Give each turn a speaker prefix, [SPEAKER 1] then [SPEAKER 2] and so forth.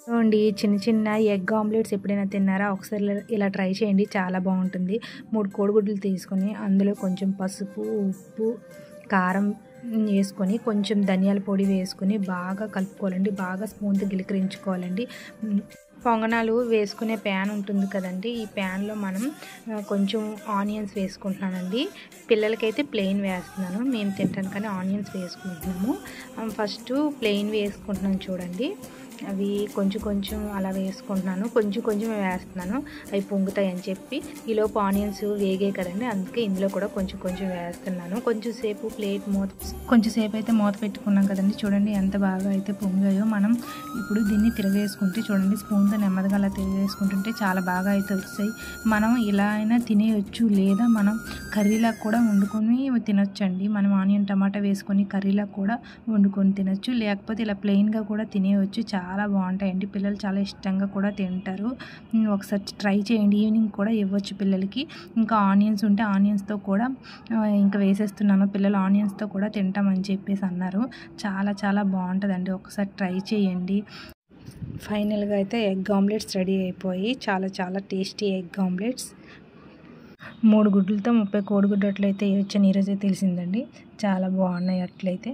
[SPEAKER 1] చూడండి, చిన్న చిన్న ఎగ్ ఆమ్లెట్స్ ఎప్పుడైనా తిన్నారా? ఒకసారి ఇలా ట్రై చేయండి, చాలా బాగుంటుంది. 3 కోడిగుడ్లు తీసుకొని అందులో కొంచెం పసుపు, ఉప్పు, కారం వేసుకొని కొంచెం ధనియాల పొడి వేసుకొని బాగా కలుపుకోవాలండి. బాగా స్పూన్తో గిలకరించుకోవాలండి. పొంగనాలు వేసుకునే ప్యాన్ ఉంటుంది కదండి, ఈ ప్యాన్లో మనం కొంచెం ఆనియన్స్ వేసుకుంటున్నానండి. పిల్లలకైతే ప్లెయిన్ వేస్తున్నాను, మేము తింటాను కానీ ఆనియన్స్ వేసుకుంటున్నాము. ఫస్ట్ ప్లెయిన్ వేసుకుంటున్నాను చూడండి, అవి కొంచెం కొంచెం అలా వేసుకుంటున్నాను, కొంచెం కొంచెం వేస్తున్నాను, అవి పొంగుతాయి అని చెప్పి. ఈలోపు ఆనియన్స్ వేగే కదండి, అందుకే ఇందులో కూడా కొంచెం కొంచెం వేస్తున్నాను. కొంచెంసేపు కొంచెంసేపు అయితే మూత పెట్టుకున్నాం కదండి, చూడండి ఎంత బాగా అయితే పొంగాయో. మనం ఇప్పుడు దీన్ని తిరగేసుకుంటే చూడండి, స్పూన్తో నెమ్మదిగా అలా తిరగేసుకుంటుంటే చాలా బాగా అయితే వస్తాయి. మనం ఇలా అయినా తినేయచ్చు, లేదా మనం కర్రీలా కూడా వండుకొని తినొచ్చండి. మనం ఆనియన్ టమాటా వేసుకొని కర్రీలా కూడా వండుకొని తినొచ్చు, లేకపోతే ఇలా ప్లెయిన్గా కూడా తినేయచ్చు. చాలా బాగుంటాయండి, పిల్లలు చాలా ఇష్టంగా కూడా తింటారు. ఒకసారి ట్రై చేయండి, ఈవినింగ్ కూడా ఇవ్వచ్చు పిల్లలకి. ఇంకా ఆనియన్స్ ఉంటే ఆనియన్స్తో కూడా ఇంకా వేసేస్తున్నాను, పిల్లలు ఆనియన్స్తో కూడా తింటామని చెప్పేసి అన్నారు. చాలా చాలా బాగుంటుందండి, ఒకసారి ట్రై చేయండి. ఫైనల్గా అయితే ఎగ్ ఆమ్లెట్స్ రెడీ అయిపోయి, చాలా చాలా టేస్టీ ఎగ్ ఆమ్లెట్స్. 3 గుడ్లతో 30 కోడిగుడ్లు అట్లయితే వేయొచ్చని ఈరోజే తెలిసిందండి. చాలా బాగున్నాయి అట్లయితే.